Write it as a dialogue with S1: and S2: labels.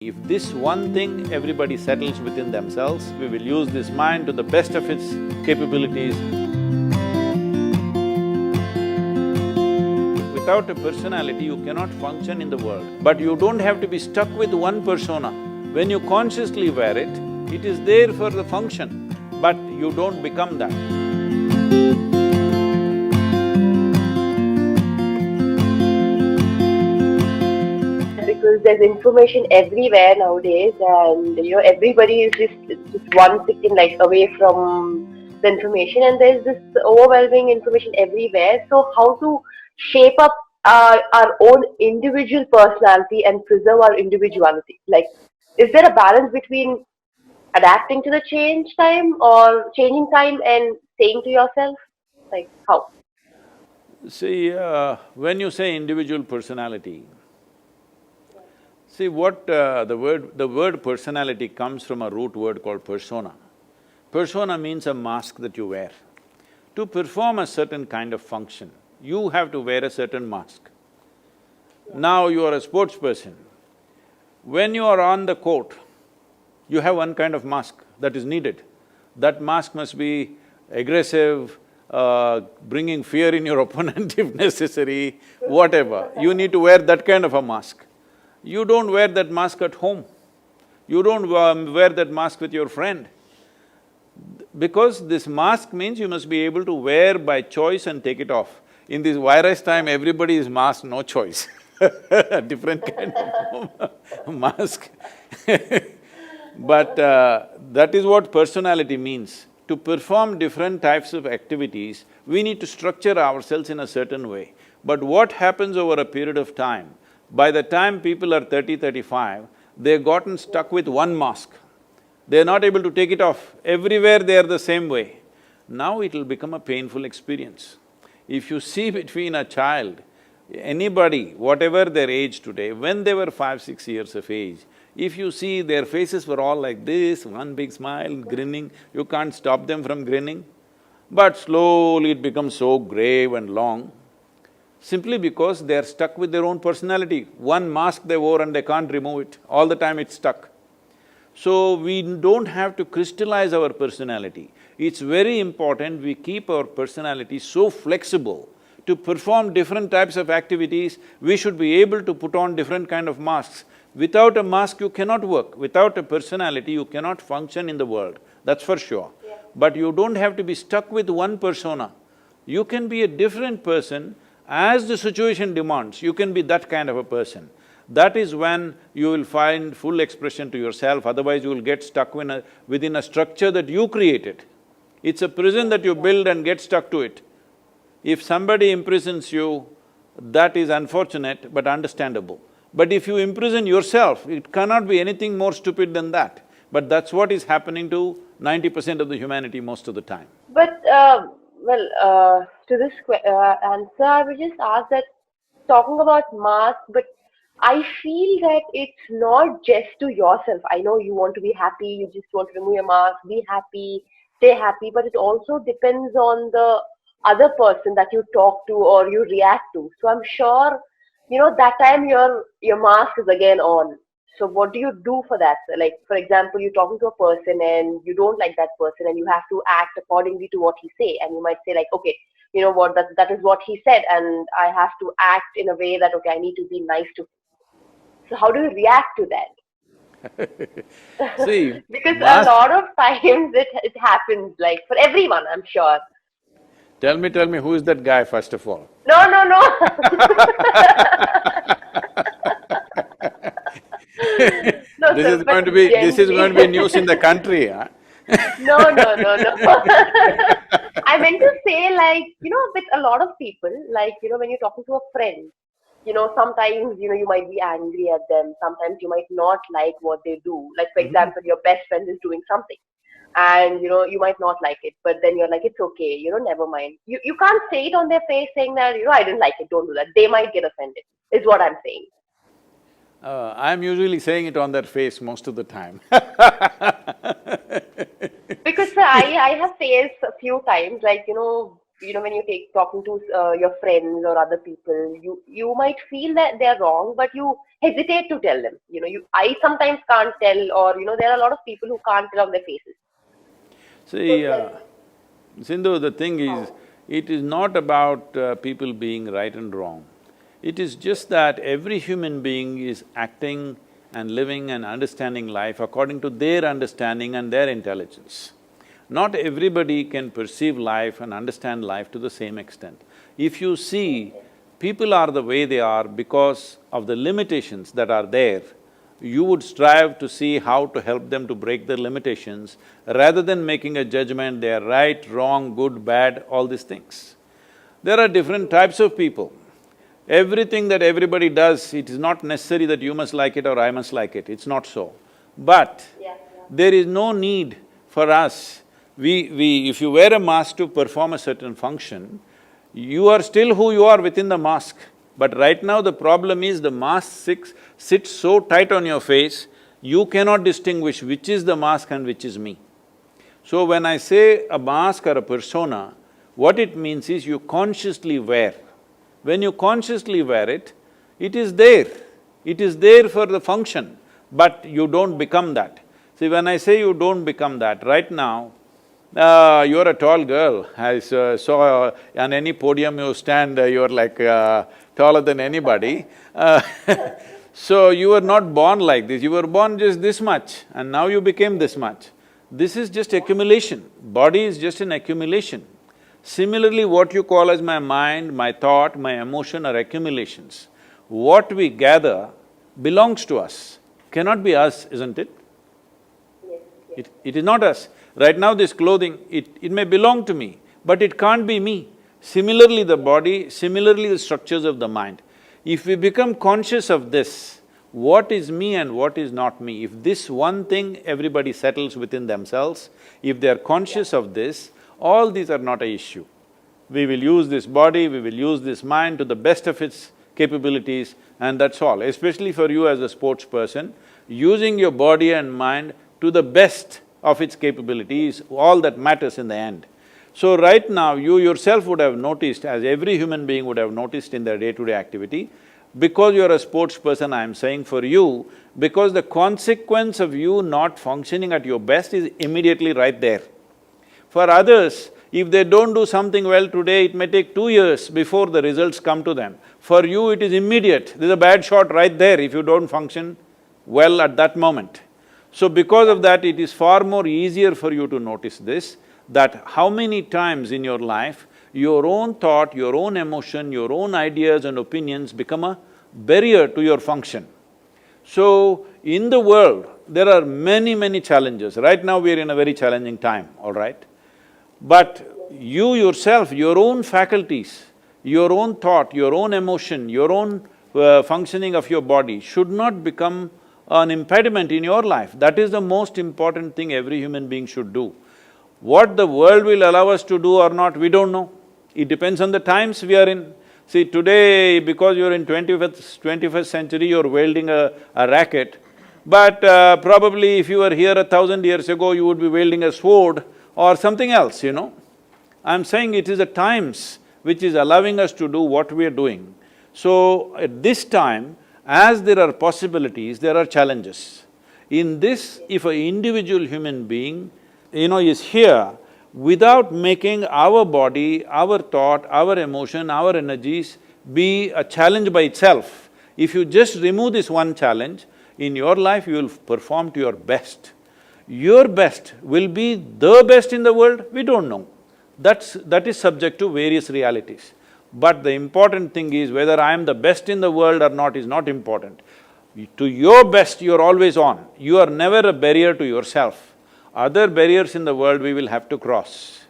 S1: If this one thing everybody settles within themselves, we will use this mind to the best of its capabilities. Without a personality, you cannot function in the world. But you don't have to be stuck with one persona. When you consciously wear it, it is there for the function, but you don't become that.
S2: Because there's information everywhere nowadays, and everybody is just one second like away from the information, and there's this overwhelming information everywhere. So how to shape up our own individual personality and preserve our individuality? Like, is there a balance between adapting to the changing time and staying to yourself? Like how?
S1: See, when you say individual personality, see what the word personality comes from a root word called persona. Persona means a mask that you wear. To perform a certain kind of function, you have to wear a certain mask. Now you are a sports person. When you are on the court, you have one kind of mask that is needed. That mask must be aggressive, bringing fear in your opponent if necessary, whatever. You need to wear that kind of a mask. You don't wear that mask at home. You don't wear that mask with your friend. Because this mask means you must be able to wear by choice and take it off. In this virus time, everybody is masked, no choice different kind of mask But that is what personality means. To perform different types of activities, we need to structure ourselves in a certain way. But what happens over a period of time, by the time people are 30, 35, they've gotten stuck with one mask. They're not able to take it off. Everywhere they are the same way. Now it'll become a painful experience. If you see between a child, anybody, whatever their age today, when they were 5, 6 years of age, if you see their faces were all like this, one big smile, grinning, you can't stop them from grinning. But slowly it becomes so grave and long, simply because they are stuck with their own personality. One mask they wore and they can't remove it, all the time it's stuck. So we don't have to crystallize our personality. It's very important we keep our personality so flexible. To perform different types of activities, we should be able to put on different kind of masks. Without a mask, you cannot work. Without a personality, you cannot function in the world, that's for sure.
S2: Yeah.
S1: But you don't have to be stuck with one persona. You can be a different person as the situation demands, you can be that kind of a person. That is when you will find full expression to yourself, otherwise you will get stuck within a structure that you created. It's a prison that you build and get stuck to it. If somebody imprisons you, that is unfortunate but understandable. But if you imprison yourself, it cannot be anything more stupid than that. But that's what is happening to 90% of the humanity most of the time.
S2: But to this answer, I would just ask that talking about mask, but I feel that it's not just to yourself. I know you want to be happy, you just want to remove your mask, be happy, stay happy, but it also depends on the other person that you talk to or you react to. So I'm sure, that time your mask is again on. So what do you do for that? Like, for example, you're talking to a person and you don't like that person and you have to act accordingly to what he say, and you might say like, okay, you know what, that is what he said, and I have to act in a way that, okay, I need to be nice to him. So how do you react to that?
S1: See,
S2: Because a
S1: mask…
S2: lot of times it happens, like for everyone, I'm sure.
S1: Tell me, who is that guy first of all?
S2: No, no, no. No, sir, but
S1: This is going to be
S2: generally.
S1: news in the country, huh?
S2: No, no, no, no. I meant to say, like, with a lot of people, like, when you're talking to a friend, sometimes, you might be angry at them. Sometimes you might not like what they do. Like, for
S1: Mhm.
S2: example, your best friend is doing something and, you might not like it, but then you're like, it's okay, never mind. You can't say it on their face saying that, I didn't like it, don't do that. They might get offended, is what I'm saying.
S1: I'm usually saying it on their face most of the time
S2: Because sir, I have faced a few times, like, when you take talking to your friends or other people, you might feel that they're wrong, but you hesitate to tell them. I sometimes can't tell, or there are a lot of people who can't tell on their faces.
S1: See, Sindhu, the thing is, it is not about people being right and wrong. It is just that every human being is acting and living and understanding life according to their understanding and their intelligence. Not everybody can perceive life and understand life to the same extent. If you see, people are the way they are because of the limitations that are there, you would strive to see how to help them to break their limitations rather than making a judgment, they are right, wrong, good, bad, all these things. There are different types of people. Everything that everybody does, it is not necessary that you must like it or I must like it, it's not so. But there is no need for us, if you wear a mask to perform a certain function, you are still who you are within the mask. But right now the problem is the mask sits so tight on your face, you cannot distinguish which is the mask and which is me. So when I say a mask or a persona, what it means is you consciously wear. When you consciously wear it, it is there. It is there for the function, but you don't become that. See, when I say you don't become that, right now, you're a tall girl. I saw on any podium you stand, you're like taller than anybody. So you were not born like this, you were born just this much and now you became this much. This is just accumulation, body is just an accumulation. Similarly, what you call as my mind, my thought, my emotion are accumulations. What we gather belongs to us, cannot be us, isn't it?
S2: Yes.
S1: It is not us. Right now this clothing, it may belong to me, but it can't be me. Similarly the body, similarly the structures of the mind. If we become conscious of this, what is me and what is not me, if this one thing everybody settles within themselves, if they are conscious of this, all these are not an issue. We will use this body, we will use this mind to the best of its capabilities and that's all. Especially for you as a sports person, using your body and mind to the best of its capability is all that matters in the end. So right now, you yourself would have noticed, as every human being would have noticed in their day-to-day activity, because you're a sports person, I'm saying for you, because the consequence of you not functioning at your best is immediately right there. For others, if they don't do something well today, it may take 2 years before the results come to them. For you, it is immediate. There's a bad shot right there if you don't function well at that moment. So because of that, it is far more easier for you to notice this, that how many times in your life, your own thought, your own emotion, your own ideas and opinions become a barrier to your function. So, in the world, there are many challenges. Right now we are in a very challenging time, all right? But you yourself, your own faculties, your own thought, your own emotion, your own functioning of your body should not become an impediment in your life. That is the most important thing every human being should do. What the world will allow us to do or not, we don't know. It depends on the times we are in. See, today, because you're in 21st century, you're wielding a racket, but probably if you were here 1,000 years ago, you would be wielding a sword or something else, I'm saying it is the times which is allowing us to do what we are doing. So, at this time, as there are possibilities, there are challenges. In this, if an individual human being, is here, without making our body, our thought, our emotion, our energies be a challenge by itself, if you just remove this one challenge, in your life you will perform to your best. Your best will be the best in the world, we don't know. That is subject to various realities. But the important thing is whether I am the best in the world or not is not important. To your best, you're always on. You are never a barrier to yourself. Other barriers in the world we will have to cross.